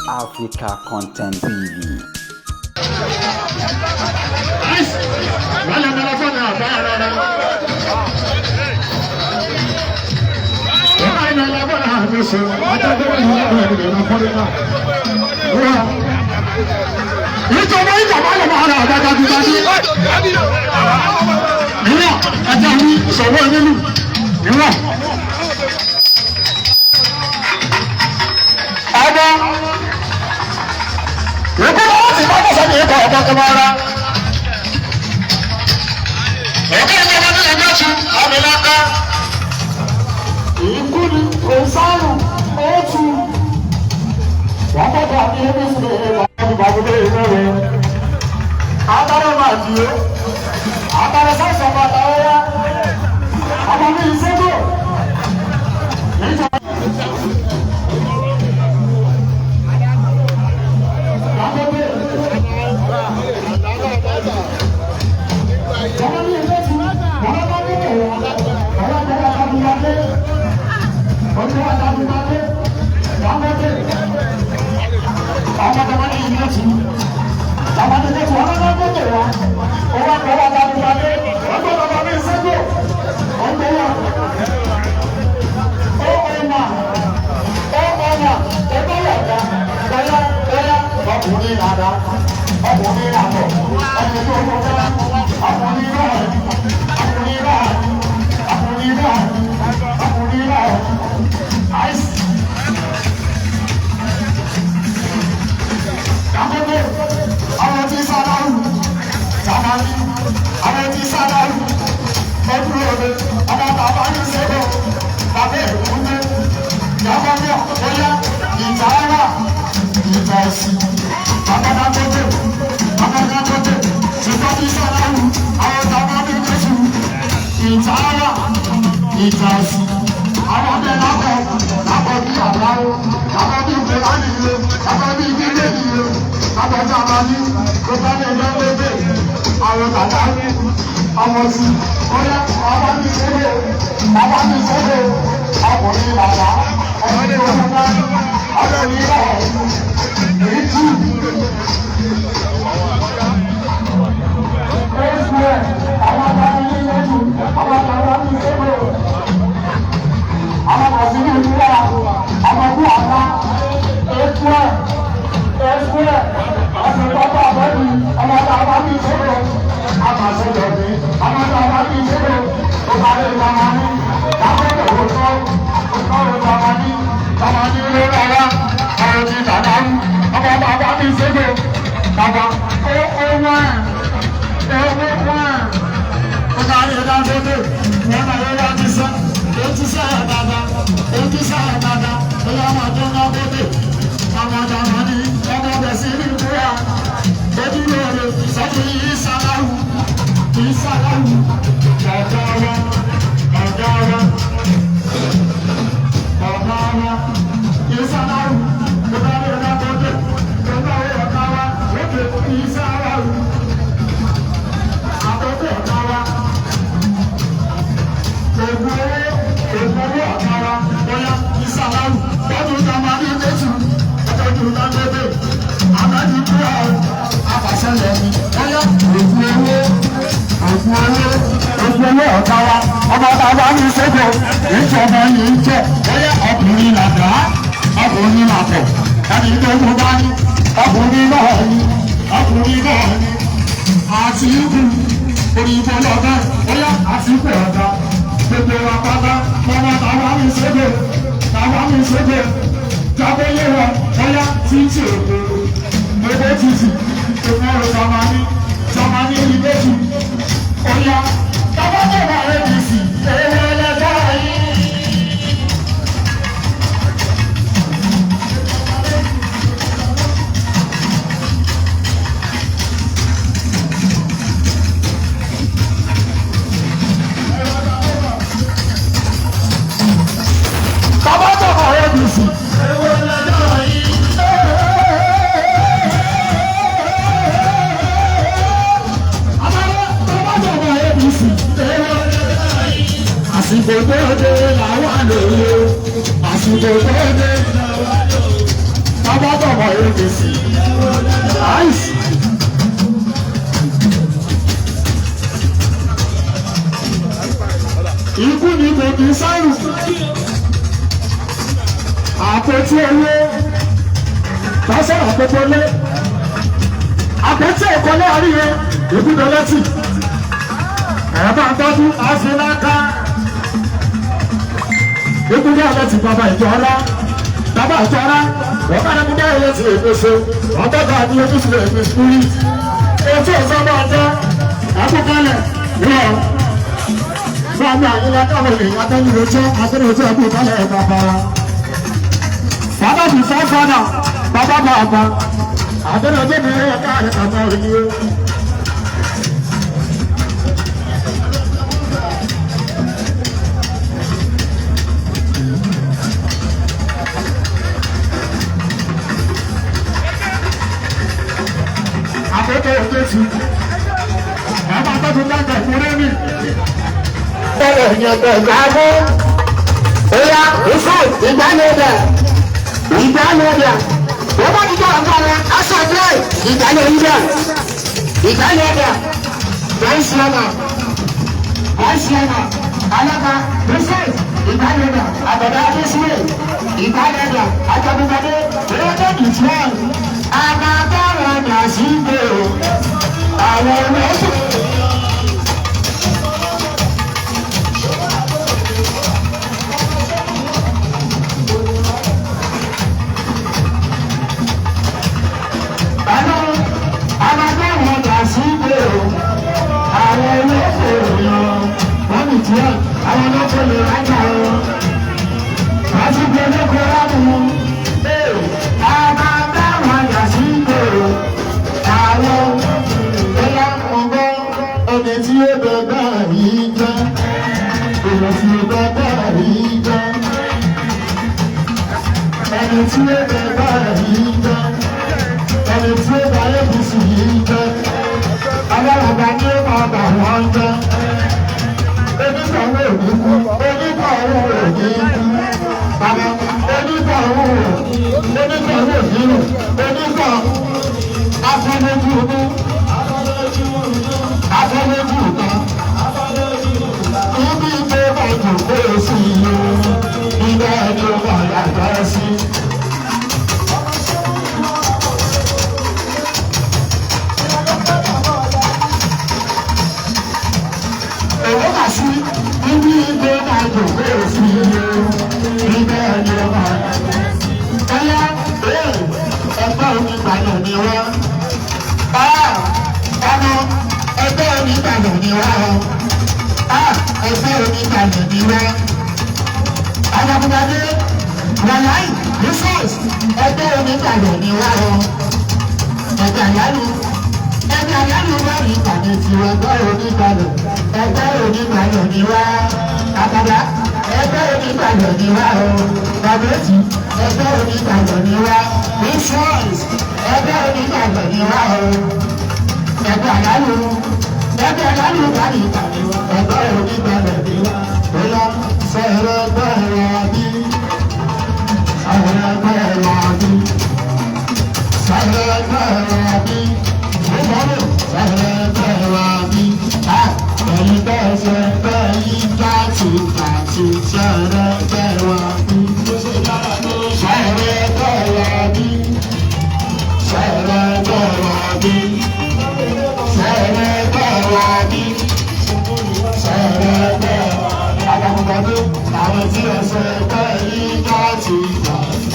Africa Content TV. APC. Nice. Ikú ni kò kì í sáyù. Àpótí owó lọ́sọ̀rọ̀ gbogbo lé. Àpótí ìkọlé àríyé ìbúdó létí. Ẹ̀rọ máa ń tọ́jú àfiláká. Ìbúdó létí bàbá ìjọ ọlá. Bàbá ìjọ ọlá. Wọ́n bá dẹ́kun dáhùn létí èkóso. Wọ́n tọ́jú àbí ojúṣe èkó sùúrì. Etí ọ̀sán máa jẹ́ àkókálẹ̀ rọ̀. Bàbá àyílá káwọn èèyàn atẹ́yìn lójọ́ àtẹ́lẹ̀ ẹbí ìbálẹ̀ ẹ̀ka bàrà. Bàbá bí fọ́fọ́dà, bàbá bá àgbà, àtẹ́lẹ̀ ọjọ́ mi ẹ̀ka ẹ̀ka bá rí o. Àkókò òjò sí, bàbá tó ti dáńtà ìmúrẹ́ mi. Bẹ́ẹ̀ ni ọ̀dọ̀ ìgbàgbọ́. Oya ìfọ̀ ìgbàlódà. Ìgbàlódà. Wọ́n bá dídá ọ̀gbọ́n aṣọ àdúrà ìgbàlódà. Ìgbàlódà. Bẹ́ẹ̀sìlọ́nà. Bẹ́ẹ̀sìlọ́nà. Alága Bísẹ̀t ìgbàlódà. Àbọ̀dá Adésílẹ̀ ìgbàlódà. Àjọ̀dúnmọ́dé Rẹ́dẹ̀ Ìtìwọ́n. Àmàbáwọ̀ ọ̀nà sí ìgbò. Àwọn ọmọ ẹ̀sìn. Àwọn ọlọ́pàá lè rájà o, wọ́n ti gbé lóko rámù. Àwọn agbáwọn àjà sí ìgboro, àwọn ẹ̀yà ọgbọ́n ọdẹ tí ó dọ̀gbà yìí jẹ́, èèyàn tí ó dọ̀gbà yìí jẹ́, ẹni tí ó dọ̀gbà yìí jẹ́, ẹni tí ó bá APC yìí jẹ́, ọlọ́run ní ó máa bà wọ́n jẹ́. Onígbàwọ̀ òní kú, onígbàwọ̀ òní kú, bàbá onígbàwọ̀ òní rù, onígbà afọlójú inú, afọlójú ìta, ibi tó bá jòkó sí i, ìgbà ẹni ó bá yàgbá sí. Owó kà sí ibi ìgbé máa jòkó sí ìgbà ẹni ó bá yàgbá sí. Ẹyá ẹgbẹ́ onígbàlẹ̀ ni wá. Ọmọ ẹgbẹ́ onígbàlẹ̀ ni wá. Ẹgbẹ́ onígbàlẹ̀ ni wá. Àjàkúndadé Wàláì Resource ẹgbẹ́ onígbàlẹ̀ ni wá. Ẹgbẹ́ àyálù wá ní ìpàdé tiwọn ẹgbẹ́ onígbàlẹ̀. Ẹgbẹ́ onígbàlẹ̀ ni wá. Àkàdá ẹgbẹ́ onígbàlẹ̀ ni wá. Bàbéjì ẹgbẹ́ onígbàlẹ̀ ni wá. Resource ẹgbẹ́ onígbàlẹ̀ ni wá. Ẹgbẹ́ àyálù wá ní ìpàdé ẹgbẹ́ onígbàlẹ̀ ni wá. Bóyá sọ̀rọ̀ ẹgbẹ́ ẹ̀rọ bí. Sọ̀rọ̀ ẹgbẹ́ ẹ̀rọ bí. Sọ̀rọ̀ ẹgbẹ́ ẹ̀rọ bí. Sọ̀rọ̀ ẹgbẹ́ ẹ̀rọ bí. Ẹ̀yin bẹ́ẹ̀ ṣe ẹgbẹ́ yìí kàtìkàtì sọ̀rọ̀ ẹgbẹ́ ẹ̀rọ bí. Sọ̀rọ̀ ẹgbẹ́ ẹ̀rọ bí. Sọ̀rọ̀ ẹgbẹ́ ẹ̀rọ bí. Sọ̀rọ̀ ẹgbẹ́ ẹ̀rọ bí. Sọ̀rọ̀ ẹgbẹ́ Àjàkúndadé àwọn tí ẹ ṣe ẹgbẹ́ yìí kàtìkàtì.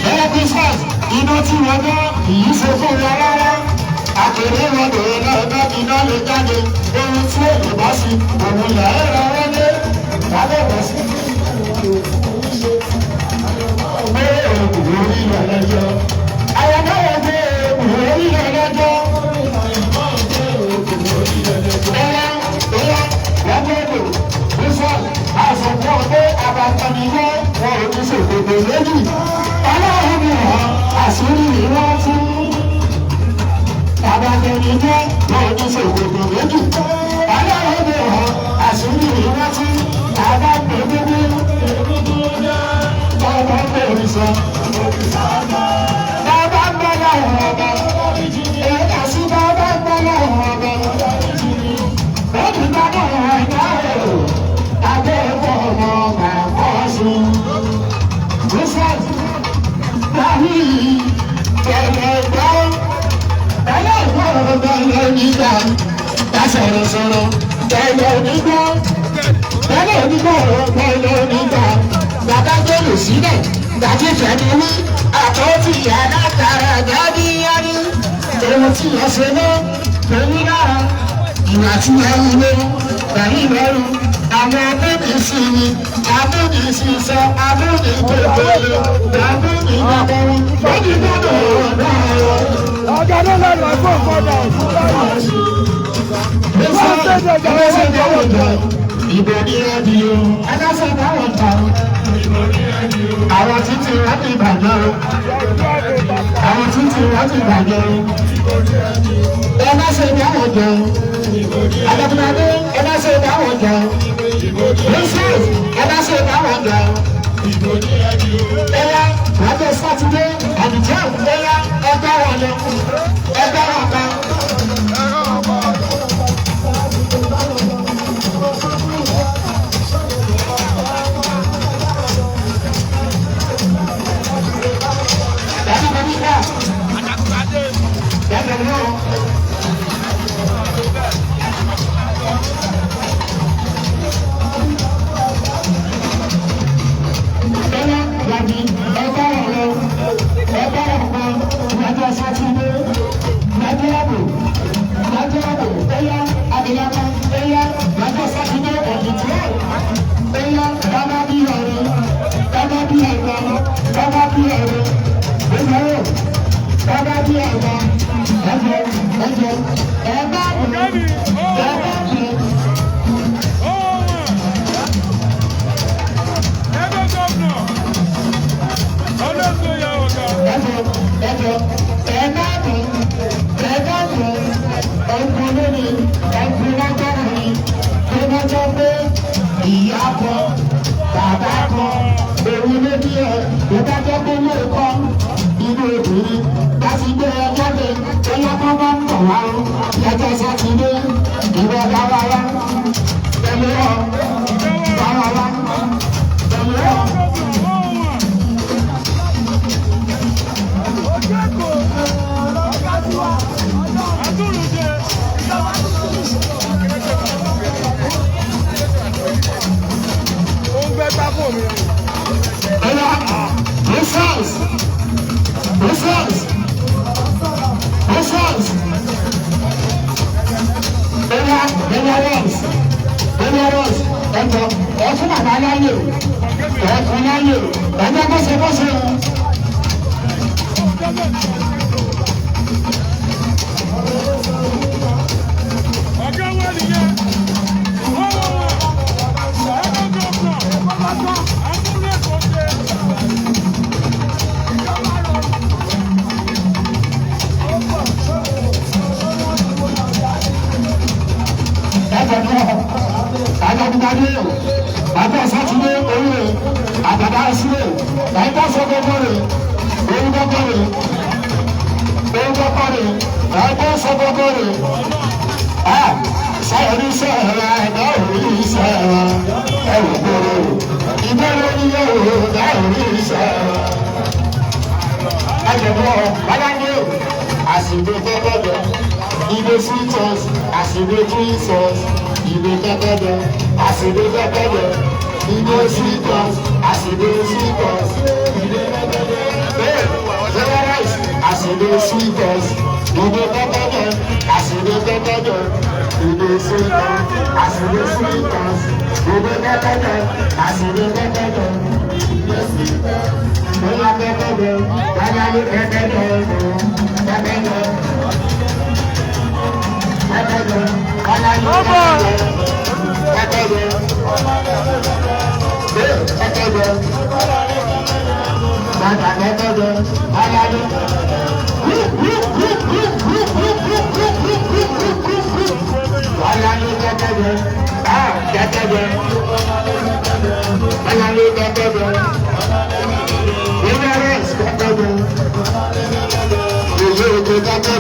Ẹ̀rọ Christmas iná tí wọ́n dá kìí ṣe fún wọn rárá. Àkèrè wọn bèrè lọ́dọ́ iná lè jáde. Ohun tí èdè bá sí òun ilẹ̀ ẹ̀rọ wọlé. Lábẹ́ bọ̀ sí gbé òkú orí ilẹ̀ lẹ́jọ́. Àwọn náà gbé òkú orí ilẹ̀ lẹ́jọ́. Ẹ̀yà wọ́n gbé èdè Bísọ̀ àṣọ̀kọ́ ọdẹ àbàtàníwọ́ wọn ò ní ṣègbèdè lẹ́yìn. Ọlọ́run ni wọ́n àṣírí ìwọ́n fún. Àbàtàníwọ́ wọn ò ní ṣègbèdè lẹ́yìn. Ọlọ́run ni wọ́n àṣírí ìwọ́n fún. Àbàtàníwọ́ wọn ò ní ṣègbèdè lẹ́yìn. sọ. Bàbá ń bọ̀ lọ́wọ́ ọba. Èyí sí bàbá ń bọ̀ lọ́wọ́ ọba. Ó ti bá bọ̀ ọ̀gá o. Abẹ́ ẹ̀kọ́ ọmọ ọba kọ́ sí. Christmas Bàbí bẹ̀rẹ̀ gbọ́. Ẹlẹ́gbọ́n bẹ̀rẹ̀ nígbà. Dásọ̀rọ̀ sọ̀rọ̀ bẹ̀rẹ̀ nígbà. Bẹ̀rẹ̀ nígbà bẹ̀rẹ̀ nígbà. Bàbá gbèrò sílẹ̀ gbàdí fẹ́mi wí. Àpótí alákàrà dábí yáni. Ohun tí wọ́n ṣe lé lórí lára. Ìwà tí wọ́n ń lé pẹ̀lú ìrẹ́rù. Àwọn amúnisí ni amúnisí sọ amúnigbègbè amúnigbàgbọ́n lórí gbọ́dọ̀ ọ̀dọ́ ọ̀rọ̀. Ọ̀gá ló lọ́nà ẹ̀fọ́ ìfọ́dà ìbò ní ẹbí o ẹlẹ́sẹ̀ báwọn ta o àwọn títí wọ́n ti bàjẹ́ o àwọn títí wọ́n ti bàjẹ́ o ẹlẹ́sẹ̀ báwọn jẹ o àdàbùnàdé ẹlẹ́sẹ̀ báwọn jẹ o rìsíìs ẹlẹ́sẹ̀ báwọn jẹ o ẹ̀yà lọ́jọ́ sátidé àdìjẹ́ ẹ̀yà ẹgbẹ́ wọn lọ ẹgbẹ́ wọn kan.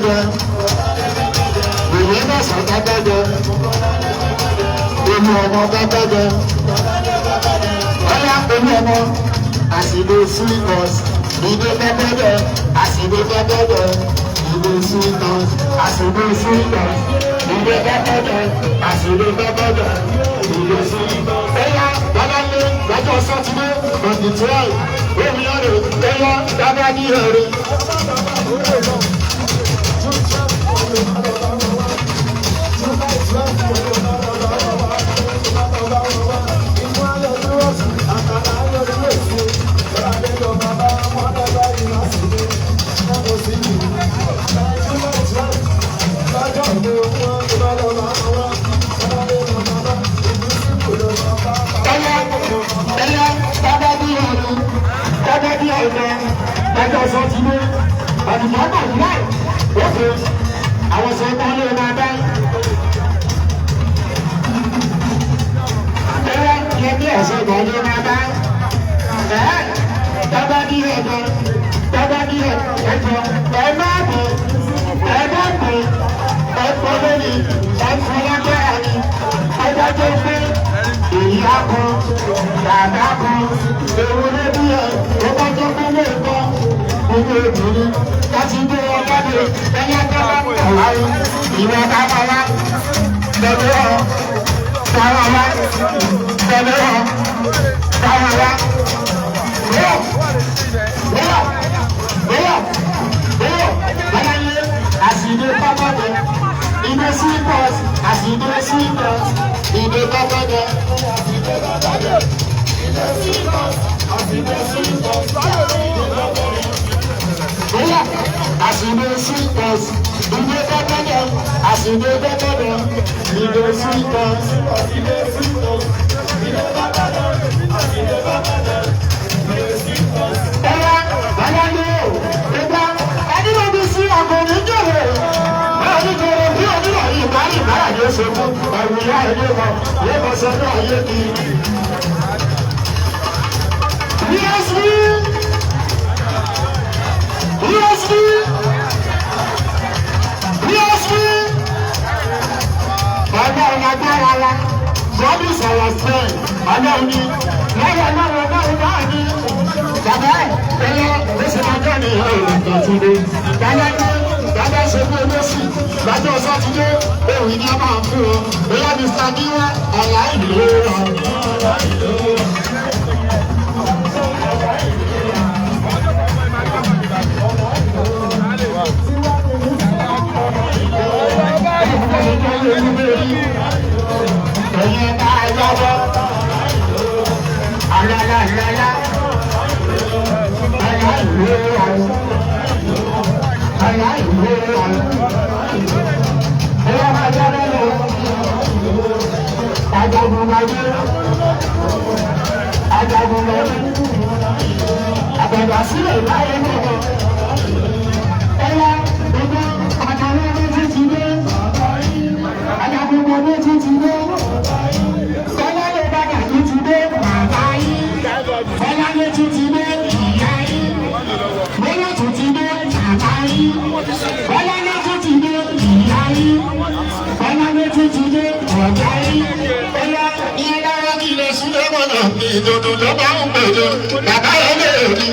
pẹ́pẹ́jẹ. Ìwé mẹ́sàn pẹ́pẹ́jẹ. Olú ọmọ pẹ́pẹ́jẹ. Ọlá olú ọmọ àṣìlè sílíkọ̀s. Ìdè pẹ́pẹ́jẹ àṣìlè pẹ́pẹ́jẹ. Ìdè sílíkọ̀s àṣìlè sílíkọ̀s. Ìdè pẹ́pẹ́jẹ àṣìlè pẹ́pẹ́jẹ. Ìdè sílíkọ̀s. Ẹ̀yà bàbá mi lọ́jọ́ sátidé ọ̀dì 12. Omi ọ̀rẹ́ ẹ̀yà bàbá ní ọ̀rẹ́. Lọ́jọ́ sátidé ọ̀dùnkún ọ̀gbà láì òkè àwọn sọ̀tàn lè máa dá. Abẹ́rẹ́ yẹn ní ẹ̀sẹ̀ ìgbà lè máa dá. Tọ́gbà ní ẹ̀jọ̀ tọ́gbà ní ẹ̀jọ̀ ẹ̀kọ́ lórí ẹ̀kọ́ lágbára ni ọjọ́ tó gbé ìyá kan bàbá kan ewu lórí ẹ̀ tó bá tó gbé lè gbọ́ gbogbo obìnrin láti gbé wọn jáde ẹ̀yà tó bá tọ̀ wáyé ìwọ bàbá wa lọ́dọ̀ ọ̀ bàbá wa lọ́dọ̀ ọ̀ bàbá wa. Àṣìdé pápákọ̀, ìdè sílíkọ̀s, àṣìdé sílíkọ̀s, ìdè pápákọ̀, àṣìdé pápákọ̀, ìdè sílíkọ̀s, àṣìdé sílíkọ̀s, àṣìdé sílíkọ̀s, ìdè pápákọ̀, àṣìdé pápákọ̀, ìdè sílíkọ̀s, àṣìdé sílíkọ̀s, ìdè pápákọ̀, àṣìdé pápákọ̀, ìdè sílíkọ̀s. Ẹ̀yà bàbá yóò gbégbá ẹni ló bí sí àgọ́ oníjòrò máa ní jòrò bí onílò ìbáyìí báyà yóò ṣe fún ẹ̀rù ìyá ilé kan yóò bọ́ sọ́dọ̀ ayé kí. Ọ̀gá ìlágbára wa bọ́ọ̀lù sọ̀rọ̀ fẹ́ ọlọ́run ní lọ́wọ́ lọ́wọ́ lọ́wọ́ náà ní bàbá ẹ̀yọ oṣù ọjọ́ ní ìrìnàjò tìde bàbá ṣe fún olóṣù lọ́jọ́ sátidé òun ní a máa fún ọ bóyá mr diwa ọ̀la ìlú ẹ̀yẹ bá a yọwọ́ alálàlálá aláìwé ọ̀hún aláìwé ọ̀hún ẹ̀yẹ bá a yọwọ́ lọ ajagunmọ̀dé àgbàgbà sílẹ̀ láyé náà ẹ̀yẹ gbogbo àtàwọn ọmọ títí dé ajagunmọ̀dé títí dé. Fọláyé tún ti dé ìyá yín. Bọ́lá tún ti dé bàbá yín. Fọláyé tún ti dé ìyá yín. Fọláyé tún ti dé ọ̀gá yín. Bọ́lá ìyá dára kí lè sún lọ́wọ́ náà ní ìdodo tó bá ń pèjọ. Bàbá yẹn lè rí.